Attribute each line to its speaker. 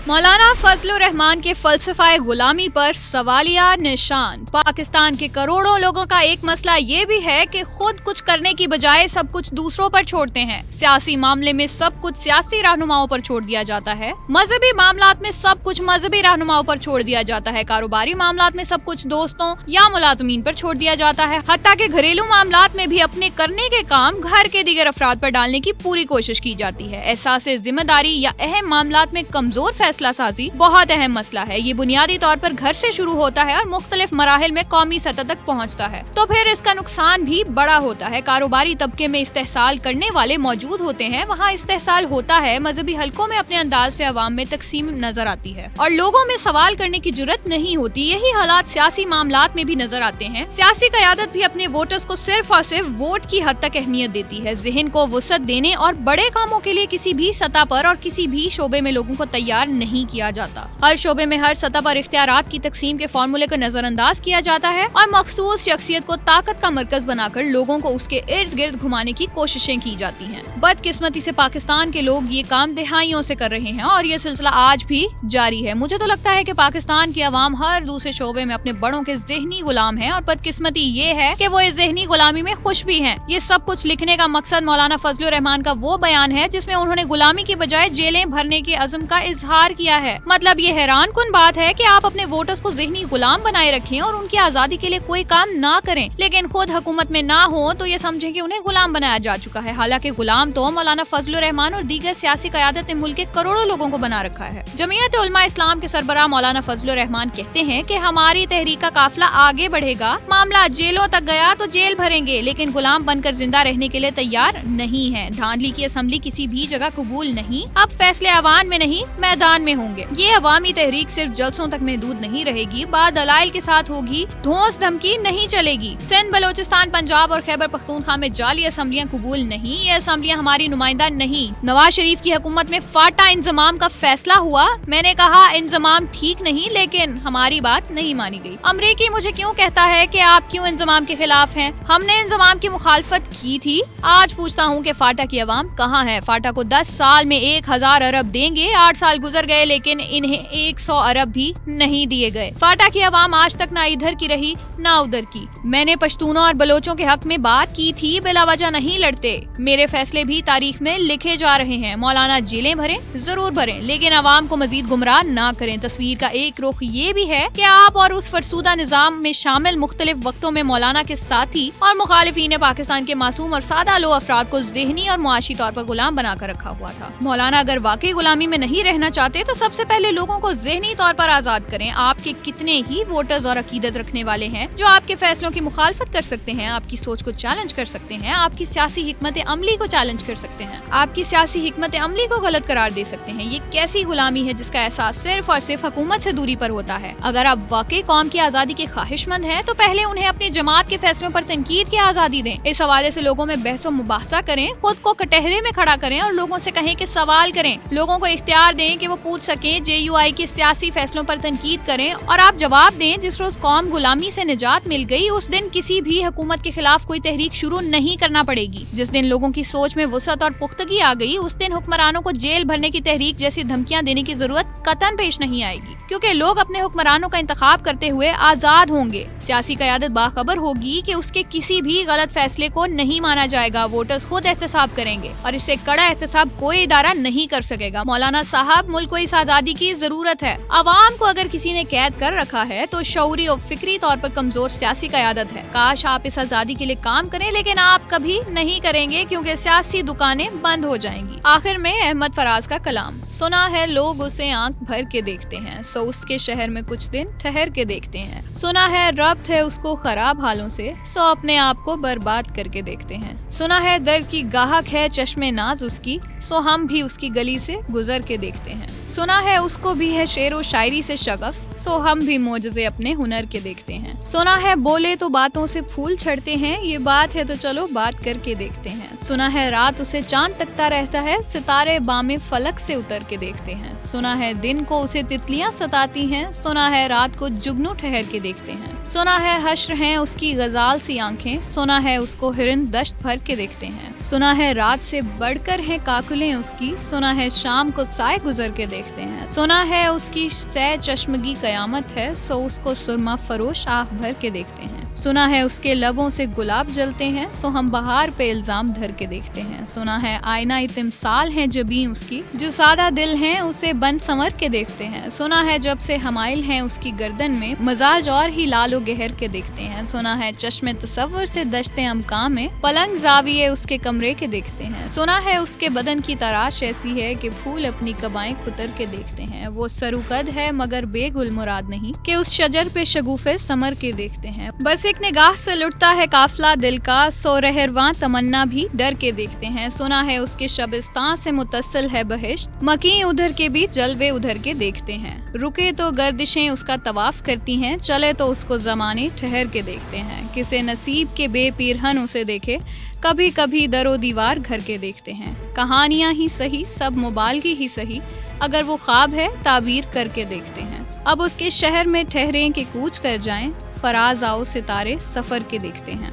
Speaker 1: मौलाना फजलुर रहमान के फलसफाए गुलामी पर सवालिया निशान। पाकिस्तान के करोड़ों लोगों का एक मसला ये भी है कि खुद कुछ करने की बजाय सब कुछ दूसरों पर छोड़ते हैं। सियासी मामले में सब कुछ सियासी रहनुमाओं पर छोड़ दिया जाता है, मजहबी मामलात में सब कुछ मजहबी रहनुमाओं पर छोड़ दिया जाता है, कारोबारी मामलात में सब कुछ दोस्तों या मुलाजमीन पर छोड़ दिया जाता है, हत्ता के घरेलू मामलात में भी अपने करने के काम घर के दीगर अफराद पर डालने की पूरी कोशिश की जाती है। एहसास जिम्मेदारी या अहम मामलात में कमजोर फैसला साजी बहुत अहम मसला है। ये बुनियादी तौर पर घर से शुरू होता है और मुख्तलिफ मराहिल में कौमी सतह तक पहुंचता है, तो फिर इसका नुकसान भी बड़ा होता है। कारोबारी तबके में इस्तेहसाल करने वाले मौजूद होते हैं, वहाँ इस्तेहसाल होता है, मजहबी हलकों में अपने अंदाज से अवाम में तकसीम नजर आती है और लोगों में सवाल करने की जुर्रत नहीं होती। यही हालात सियासी मामलात में भी नजर आते हैं। सियासी क़यादत भी अपने वोटर्स को सिर्फ और सिर्फ वोट की हद तक अहमियत देती है। ज़हन को वुसअत देने और बड़े कामों के लिए किसी भी सतह पर और किसी भी शोबे में लोगों को तैयार नहीं किया जाता। हर शोबे में हर सतह पर इख्तियारात की तकसीम के फॉर्मूले को नजरअंदाज किया जाता है और मखसूस शख्सियत को ताकत का मरकज बनाकर लोगों को उसके इर्द गिर्द घुमाने की कोशिशें की जाती हैं। बदकिस्मती से पाकिस्तान के लोग ये काम दहाइयों से कर रहे हैं और ये सिलसिला आज भी जारी है। मुझे तो लगता है कि पाकिस्तान की आवाम हर दूसरे शोबे में अपने बड़ों के ज़हनी गुलाम है और बदकिस्मती ये है कि वो इस ज़हनी गुलामी में खुश भी हैं। ये सब कुछ लिखने का मकसद मौलाना फजलुर रहमान का वो बयान है जिसमें उन्होंने गुलामी की बजाय जेलें भरने के अज़्म का इजहार किया है। मतलब ये हैरान कुन बात है कि आप अपने वोटर्स को ज़हनी गुलाम बनाए रखें और उनकी आज़ादी के लिए कोई काम ना करें, लेकिन खुद हुकूमत में ना हो तो ये समझें कि उन्हें गुलाम बनाया जा चुका है। हालांकि गुलाम तो मौलाना फजलुर रहमान और दीगर सियासी क़यादत ने मुल्क के करोड़ों लोगों को बना रखा है। जमीयत उलमा इस्लाम के सरबराह मौलाना फजलुर रहमान कहते हैं कि हमारी तहरीक का काफिला आगे बढ़ेगा, मामला जेलों तक गया तो जेल भरेंगे, लेकिन गुलाम बनकर जिंदा रहने के लिए तैयार नहीं है। धांधली की असम्बली किसी भी जगह कबूल नहीं, अब फैसले अवान में नहीं मैदान में होंगे। ये अवामी तहरीक सिर्फ जलसों तक महदूद नहीं रहेगी, बाद दलाइल के साथ होगी, धौंस धमकी नहीं चलेगी। सिंध, बलोचिस्तान, पंजाब और खैबर पख्तूनख्वा में जाली असम्बलियाँ कबूल नहीं, ये असम्बलियाँ हमारी नुमाइंदा नहीं। नवाज शरीफ की हुकूमत में फाटा इंजमाम का फैसला हुआ, मैंने कहा इंजमाम ठीक नहीं, लेकिन हमारी बात नहीं मानी गई। अमरीकी मुझे क्यों कहता है कि आप क्यों इंजमाम के खिलाफ हैं? हमने इंजमाम की मुखालफत की थी। आज पूछता हूँ कि फाटा की अवाम कहाँ है? फाटा को 10 साल में 1000 अरब देंगे, 8 साल गुजर गए लेकिन इन्हें 100 अरब भी नहीं दिए गए। फाटा की अवाम आज तक ना इधर की रही ना उधर की। मैंने पश्तूनों और बलोचों के हक में बात की थी, बिला वजह नहीं लड़ते। मेरे फैसले भी तारीख में लिखे जा रहे हैं। मौलाना जेलें भरें, जरूर भरें, लेकिन अवाम को मजीद गुमराह ना करें। तस्वीर का एक रुख ये भी है कि आप और उस फरसूदा निजाम में शामिल मुख्तलिफ वक्तों में मौलाना के साथी और मुखालिफीन पाकिस्तान के मासूम और सादा लो अफराद को ज़हनी और मुआशी तौर पर गुलाम बनाकर रखा हुआ था। मौलाना अगर वाकई गुलामी में नहीं रहना चाहते तो सबसे पहले लोगों को ज़हनी तौर पर आजाद करें। आपके कितने ही वोटर्स और अकीदत रखने वाले हैं जो आपके फैसलों की मुखालफत कर सकते हैं, आपकी सोच को चैलेंज कर सकते हैं, आपकी सियासी हिकमत अमली को चैलेंज कर सकते हैं, आपकी सियासी हिकमत अमली को गलत करार दे सकते हैं। ये कैसी गुलामी है जिसका एहसास सिर्फ और सिर्फ हुकूमत से दूरी पर होता है? अगर आप वाकई कौम की आज़ादी के ख्वाहिशमंद हैं तो पहले उन्हें अपनी जमात के फैसलों पर तनकीद की आज़ादी दें। इस हवाले से लोगों में बहस मुबाहसा करें, खुद को कटहरे में खड़ा करें और लोगों से कहें कि सवाल करें। लोगों को इख्तियार दें कि वो पूछ सकें, JUI के सियासी फैसलों पर तनकीद करें और आप जवाब दें। जिस रोज कौम गुलामी से निजात मिल गई उस दिन किसी भी हुकूमत के खिलाफ कोई तहरीक शुरू नहीं करना पड़ेगी। जिस दिन लोगों की सोच में वुसअत और पुख्तगी आ गई उस दिन हुक्मरानों को जेल भरने की तहरीक जैसी धमकियां देने की जरूरत कतन पेश नहीं आएगी, क्योंकि लोग अपने हुक्मरानों का इंतखाब करते हुए आजाद होंगे। सियासी क़यादत बाखबर होगी कि उसके किसी भी गलत फैसले को नहीं माना जाएगा। वोटर्स खुद एहतसाब करेंगे और इससे कड़ा एहतसाब कोई इदारा नहीं कर सकेगा। मौलाना साहब, मुल्क को इस आजादी की जरूरत है। अवाम को अगर किसी ने कैद कर रखा है तो शऊरी और फिक्री तौर पर कमजोर सियासी क़यादत है। काश आप इस आजादी के लिए काम करें, लेकिन आप कभी नहीं करेंगे क्योंकि सियासी दुकानें बंद हो जाएंगी। आखिर में अहमद फराज का कलाम, सुना है लोग उसे आंख भर के देखते हैं, सो उसके शहर में कुछ दिन ठहर के देखते हैं। सुना है रब्त है उसको खराब हालों से, सो अपने आप को बर्बाद करके देखते हैं। सुना है दर्द की गाहक है चश्मे नाज उसकी, सो हम भी उसकी गली से गुजर के देखते हैं। सुना है उसको भी है शेर व शायरी से शगफ, सो हम भी मोजज़े अपने हुनर के देखते हैं। सुना है बोले तो बातों से फूल झड़ते हैं, ये बात है तो चलो बात करके देखते हैं। सुना है रात उसे चांद तकता रहता है, सितारे बामे फलक से उतर के देखते हैं। सुना है दिन को उसे तितलियां सताती हैं, सुना है रात को जुगनू ठहर के देखते हैं। सुना है हश्र हैं उसकी गजाल सी आंखें, सुना है उसको हिरन दश्त भर के देखते हैं, सुना है रात से बढ़कर हैं काकुलें उसकी, सुना है शाम को साए गुजर के देखते हैं, सुना है उसकी सै चश्मगी कयामत है, सो उसको सुरमा फरोश आँख भर के देखते हैं, सुना है उसके लबों से गुलाब जलते हैं, सो हम बहार पे इल्जाम धर के देखते हैं, सुना है आईना तिमसाल है जबीं उसकी, जो सादा दिल हैं उसे बन संवर के देखते हैं, सुना है जब से हमाइल हैं उसकी गर्दन में मजाज और ही लालो गहर के देखते हैं, सुना है चश्मे तसव्वुर से दश्ते अमका में पलंग जाविये उसके कमरे के देखते हैं, सुना है उसके बदन की तराश ऐसी है कि फूल अपनी कबाएं कुतर के देखते हैं, वो सरुकद है मगर बेगुल मुराद नहीं कि उस शजर पे शगुफे समर के देखते हैं, बस एक निगाह से लुटता है काफला दिल का, सो रहरवां तमन्ना भी डर के देखते हैं, सुना है उसके शबिस्तान से मुतस्सिल है बहिश्त, मकी उधर के भी जलवे उधर के देखते हैं, रुके तो गर्दिशें उसका तवाफ करती हैं, चले तो उसको जमाने ठहर के देखते हैं, किसे नसीब के बेपीरहन उसे देखे, कभी कभी दरो दीवार घर के देखते हैं, कहानियां ही सही सब मुबालगी ही सही, अगर वो ख्वाब है ताबीर करके देखते हैं, अब उसके शहर में ठहरें कि कूच कर जाएं, फराज आओ सितारे सफर के देखते हैं।